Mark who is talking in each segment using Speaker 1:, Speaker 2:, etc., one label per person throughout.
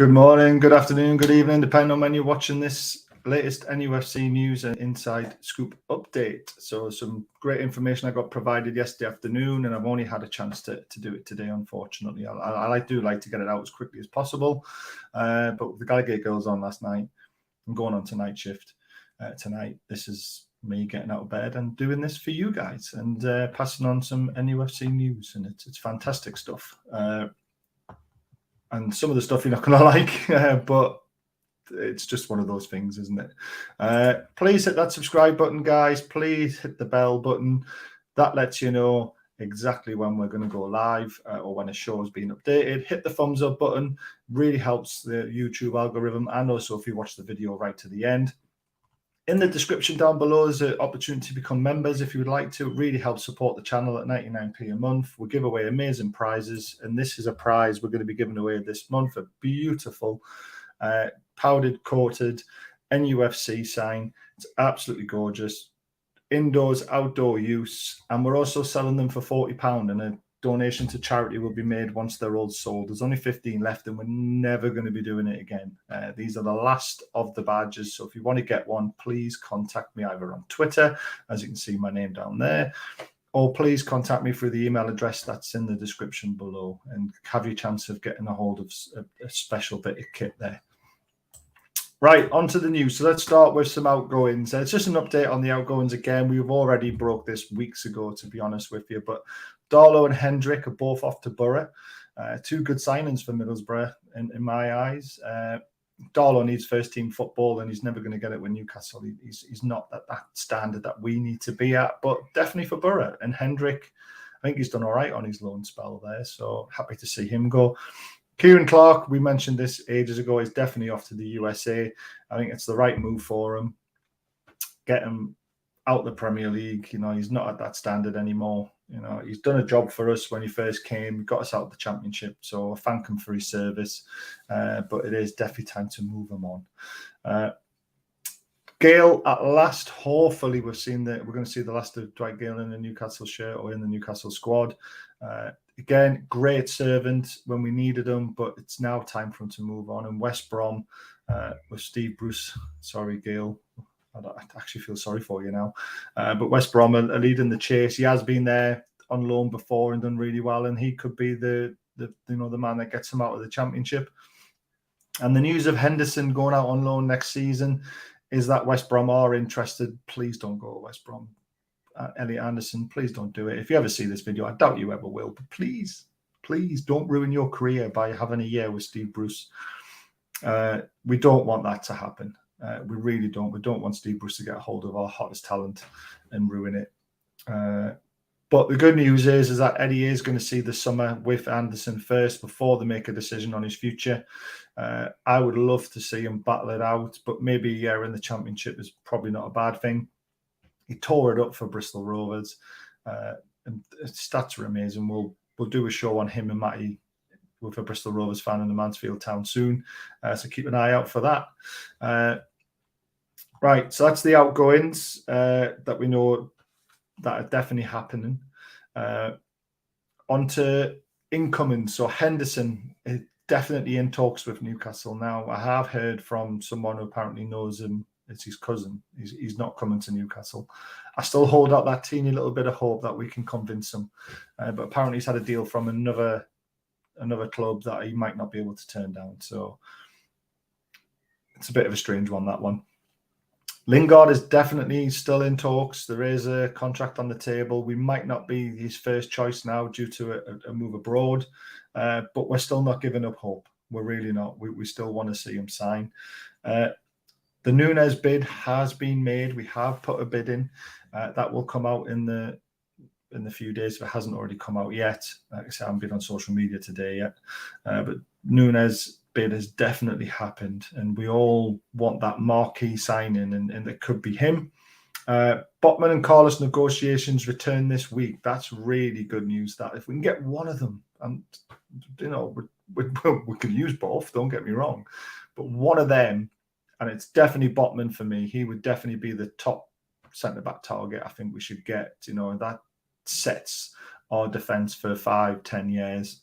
Speaker 1: Good morning, good afternoon, good evening, depending on when you're watching this latest Nufc news and inside scoop update. So some great information I got provided yesterday afternoon, and I've only had a chance to do it today, unfortunately. I do like to get it out as quickly as possible, but with the Gallagher girls on last night, I'm going on to night shift tonight. This is me getting out of bed and doing this for you guys and passing on some Nufc news, and it's fantastic stuff. And some of the stuff you're not going to like, but it's just one of those things, isn't it? Please hit that subscribe button, guys. Please hit the bell button. That lets you know exactly when we're going to go live or when a show is being updated. Hit the thumbs up button. Really helps the YouTube algorithm. And also if you watch the video right to the end. In the description down below is an opportunity to become members if you would like to. It really helps support the channel at 99p a month. We give away amazing prizes, and this is a prize we're going to be giving away this month. A beautiful powdered coated Nufc sign. It's absolutely gorgeous. Indoors, outdoor use, and we're also selling them for £40, and a donation to charity will be made once they're all sold. There's only 15 left, and we're never going to be doing it again. These are the last of the badges, so if you want to get one, please contact me either on Twitter, as you can see my name down there, or please contact me through the email address that's in the description below, and have your chance of getting a hold of a special bit of kit there. Right, on to the news. So let's start with some outgoings. It's just an update on the outgoings again. We've already broke this weeks ago, to be honest with you. But Darlow and Hendrick are both off to Borough. Two good signings for Middlesbrough in my eyes. Darlow needs first-team football, and he's never going to get it with Newcastle. He's not at that standard that we need to be at, but definitely for Borough. And Hendrick, I think he's done all right on his loan spell there, so happy to see him go. Kieran Clark, we mentioned this ages ago, is definitely off to the USA. I think it's the right move for him. Get him out the Premier League. You know, he's not at that standard anymore. You know, he's done a job for us when he first came, got us out of the Championship. So I thank him for his service. But it is definitely time to move him on. Gale, at last, hopefully we're going to see the last of Dwight Gale in the Newcastle shirt or in the Newcastle squad. Again, great servant when we needed him, but it's now time for him to move on. And West Brom with Steve Bruce, sorry, Gale, I actually feel sorry for you now. But West Brom are leading the chase. He has been there on loan before and done really well, and he could be the man that gets him out of the Championship. And the news of Henderson going out on loan next season is that West Brom are interested. Please don't go to West Brom. Elliot Anderson, please don't do it. If you ever see this video, I doubt you ever will, but please don't ruin your career by having a year with Steve Bruce. We don't want that to happen. We really don't. We don't want Steve Bruce to get a hold of our hottest talent and ruin it. But the good news is that Eddie is going to see the summer with Anderson first before they make a decision on his future. I would love to see him battle it out, but maybe a year in the Championship is probably not a bad thing. He tore it up for Bristol Rovers, and his stats are amazing. We'll do a show on him and Matty with a Bristol Rovers fan in the Mansfield town soon, so keep an eye out for that. Right, so that's the outgoings that we know that are definitely happening. On to incomings. So Henderson is definitely in talks with Newcastle now. I have heard from someone who apparently knows him. It's his cousin. He's not coming to Newcastle. I still hold out that teeny little bit of hope that we can convince him. But apparently he's had a deal from another club that he might not be able to turn down. So it's a bit of a strange one, that one. Lingard is definitely still in talks. There is a contract on the table. We might not be his first choice now due to a move abroad, but we're still not giving up hope. We're really not. We still want to see him sign. The Nunez bid has been made. We have put a bid in. That will come out in the few days if it hasn't already come out yet. Like I said, I haven't been on social media today yet. But Nunez bid has definitely happened, and we all want that marquee signing, and it could be him. Botman and Carlos negotiations return this week. That's really good news. That if we can get one of them, and you know, we could use both. Don't get me wrong, but one of them. And it's definitely Botman for me. He would definitely be the top centre-back target I think we should get. You know, that sets our defence for 5-10 years.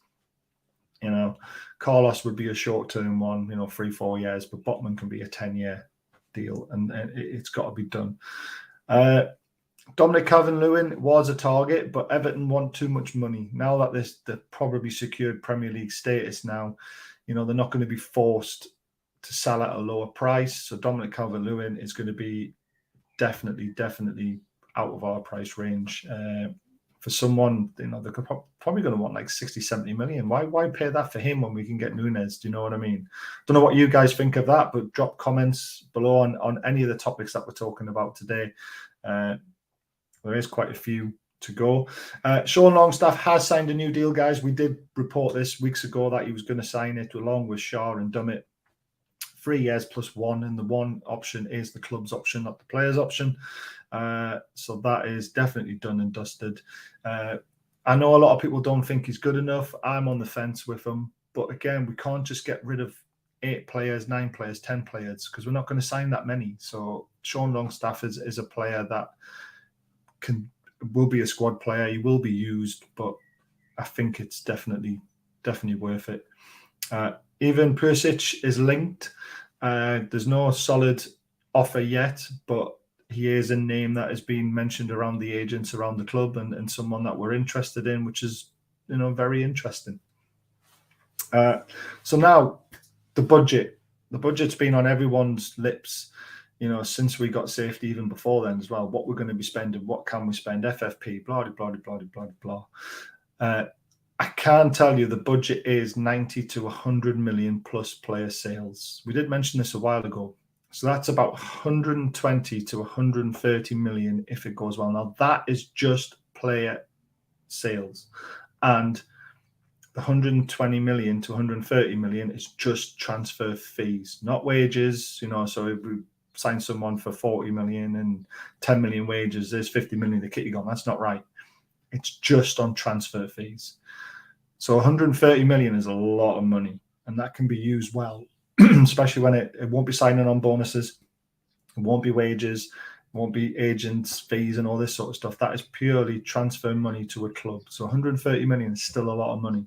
Speaker 1: You know, Carlos would be a short-term one, 3-4 years, but Botman can be a 10-year deal, and it's got to be done. Dominic Calvert-Lewin was a target, but Everton want too much money. Now that they've probably secured Premier League status now, they're not going to be forced to sell at a lower price. So Dominic Calvert-Lewin is going to be definitely out of our price range. For someone, they're probably going to want like 60, 70 million. Why pay that for him when we can get Nunes? Do you know what I mean? Don't know what you guys think of that, but drop comments below on any of the topics that we're talking about today. There is quite a few to go. Sean Longstaff has signed a new deal, guys. We did report this weeks ago that he was going to sign it along with Shaw and Dummett. 3 years plus 1, and the 1 option is the club's option, not the player's option. So that is definitely done and dusted. I know a lot of people don't think he's good enough. I'm on the fence with him. But again, we can't just get rid of 8 players, 9 players, 10 players, because we're not going to sign that many. So Sean Longstaff is a player that will be a squad player. He will be used, but I think it's definitely worth it. Even Perisic is linked. There's no solid offer yet, but he is a name that has been mentioned around the agents around the club, and someone that we're interested in, which is very interesting. So now the budget. The budget's been on everyone's lips, since we got safety, even before then as well. What we're going to be spending, what can we spend, FFP, blah, blah, blah, blah, blah, blah. I can tell you the budget is 90 to 100 million plus player sales. We did mention this a while ago. So that's about 120 to 130 million if it goes well. Now, that is just player sales. And the 120 million to 130 million is just transfer fees, not wages. So if we sign someone for 40 million and 10 million wages, there's 50 million the kitty gone. That's not right. It's just on transfer fees. So 130 million is a lot of money, and that can be used well, especially when it won't be signing on bonuses, it won't be wages, it won't be agents, fees, and all this sort of stuff. That is purely transfer money to a club. So 130 million is still a lot of money.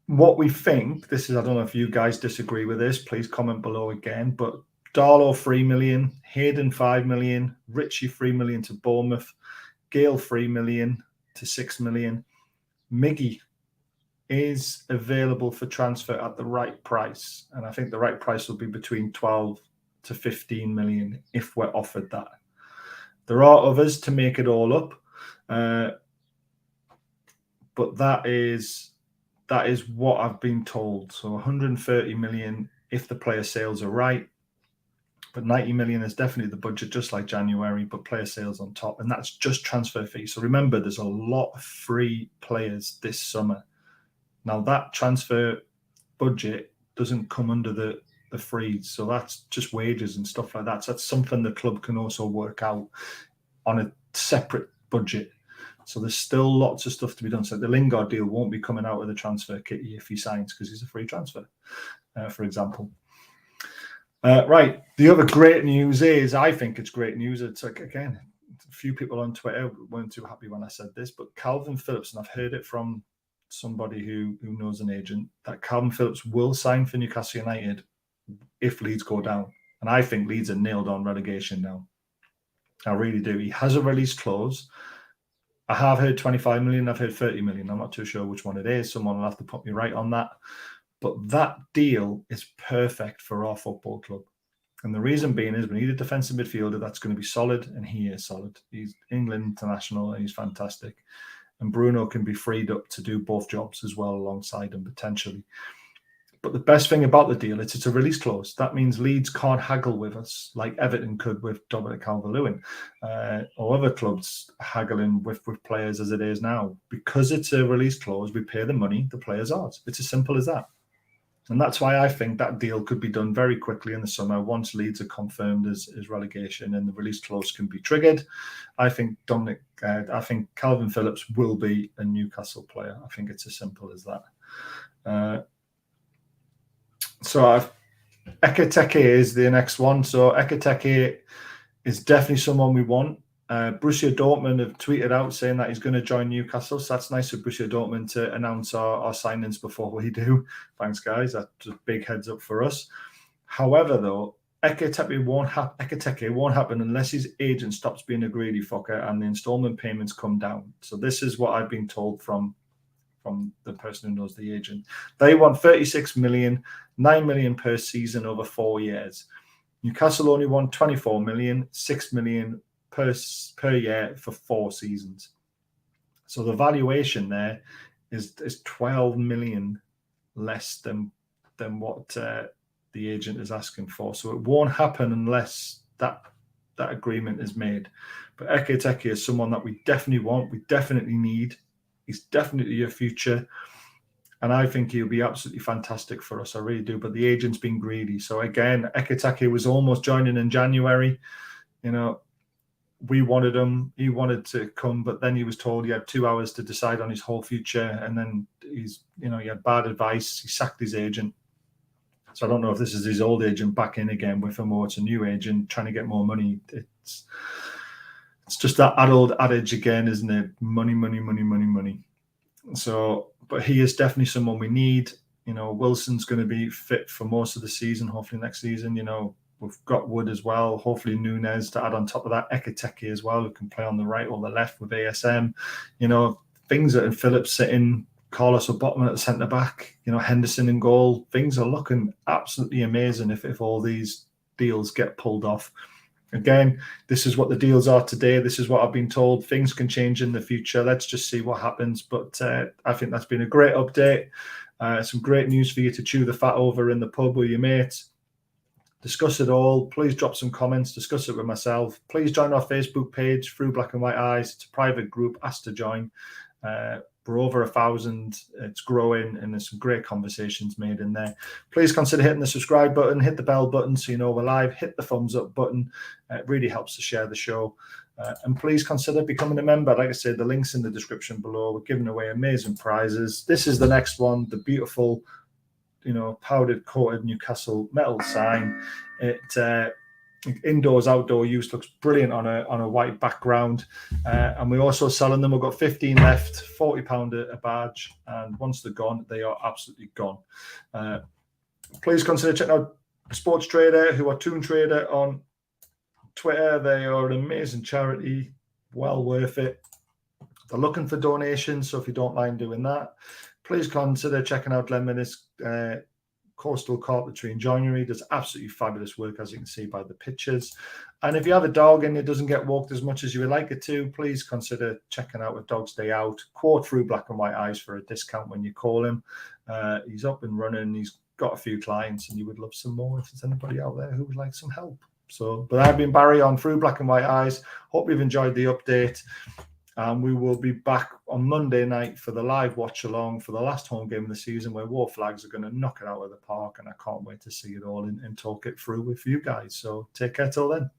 Speaker 1: What we think, I don't know if you guys disagree with this, please comment below again, but Darlow 3 million, Hayden 5 million, Ritchie 3 million to Bournemouth, Gale 3 million to 6 million. Miggy is available for transfer at the right price, and I think the right price will be between 12 to 15 million if we're offered that. There are others to make it all up, but that is what I've been told. So 130 million if the player sales are right, but 90 million is definitely the budget, just like January, but player sales on top, and that's just transfer fees. So remember, there's a lot of free players this summer. Now that transfer budget doesn't come under the freeze, so that's just wages and stuff like that. So that's something the club can also work out on a separate budget. So there's still lots of stuff to be done. So the Lingard deal won't be coming out of the transfer kitty if he signs, because he's a free transfer, for example. Right. The other great news is, I think it's great news. It's like, again, a few people on Twitter weren't too happy when I said this, but Calvin Phillips, and I've heard it from somebody who knows an agent, that Calvin Phillips will sign for Newcastle United if Leeds go down. And I think Leeds are nailed on relegation now. I really do. He has a release clause. I have heard 25 million. I've heard 30 million. I'm not too sure which one it is. Someone will have to put me right on that. But that deal is perfect for our football club. And the reason being is we need a defensive midfielder that's going to be solid, and he is solid. He's England international, and he's fantastic. And Bruno can be freed up to do both jobs as well alongside him, potentially. But the best thing about the deal is it's a release clause. That means Leeds can't haggle with us like Everton could with Dominic Calvert-Lewin, or other clubs haggling with players as it is now. Because it's a release clause, we pay the money, the player's ours. It's as simple as that. And that's why I think that deal could be done very quickly in the summer once Leeds are confirmed as relegation and the release clause can be triggered. I think Calvin Phillips will be a Newcastle player. I think it's as simple as that. So Ekitike is the next one. So Ekitike is definitely someone we want. Borussia Dortmund have tweeted out saying that he's going to join Newcastle. So that's nice of Borussia Dortmund to announce our signings before we do. Thanks, guys. That's a big heads up for us. However, though, Ekitike won't happen unless his agent stops being a greedy fucker and the installment payments come down. So this is what I've been told from the person who knows the agent. They want 36 million, 9 million per season over 4 years. Newcastle only want 24 million, 6 million per year for 4 seasons. So the valuation there is 12 million less than what the agent is asking for. So it won't happen unless that agreement is made. But Ekitike is someone that we definitely want, we definitely need. He's definitely a future. And I think he'll be absolutely fantastic for us. I really do. But the agent's been greedy. So again, Ekitike was almost joining in January. You know, we wanted him. He wanted to come, but then he was told he had 2 hours to decide on his whole future. And then he had bad advice. He sacked his agent. So I don't know if this is his old agent back in again with him or it's a new agent trying to get more money. It's just that old adage again, isn't it? Money, money, money, money, money. So, but he is definitely someone we need. You know, Wilson's going to be fit for most of the season, hopefully next season. You know, we've got Wood as well. Hopefully Nunez to add on top of that. Ekitike as well, who can play on the right or the left with ASM. You know, things that Phillips sitting, Carlos or Botman at the centre back, you know, Henderson in goal. Things are looking absolutely amazing if all these deals get pulled off. Again, this is what the deals are today. This is what I've been told. Things can change in the future. Let's just see what happens. But I think that's been a great update. Some great news for you to chew the fat over in the pub with your mates. Discuss it all. Please drop some comments. Discuss it with myself. Please join our Facebook page, Through Black and White Eyes. It's a private group. Ask to join. We're over 1,000. It's growing, and there's some great conversations made in there. Please consider hitting the subscribe button, hit the bell button so you know we're live, hit the thumbs up button. It really helps to share the show. And please consider becoming a member. Like I said, the link's in the description below. We're giving away amazing prizes. This is the next one, the beautiful, you know, powdered coated Newcastle metal sign. It indoors, outdoor use, looks brilliant on a white background. And we're also selling them. We've got 15 left, £40 a badge. And once they're gone, they are absolutely gone. Please consider checking out Sports Trader, who are Toon Trader on Twitter. They are an amazing charity, well worth it. They're looking for donations, so if you don't mind doing that, please consider checking out Lemon's Coastal Carpentry and Joinery. Does absolutely fabulous work, as you can see by the pictures. And if you have a dog and it doesn't get walked as much as you would like it to, please consider checking out A Dog's Day Out. Quote Through Black and White Eyes for a discount when you call him. He's up and running. He's got a few clients, and you would love some more if there's anybody out there who would like some help. So, but I've been Barry on Through Black and White Eyes. Hope you've enjoyed the update. And we will be back on Monday night for the live watch along for the last home game of the season, where War Flags are going to knock it out of the park. And I can't wait to see it all and talk it through with you guys. So take care till then.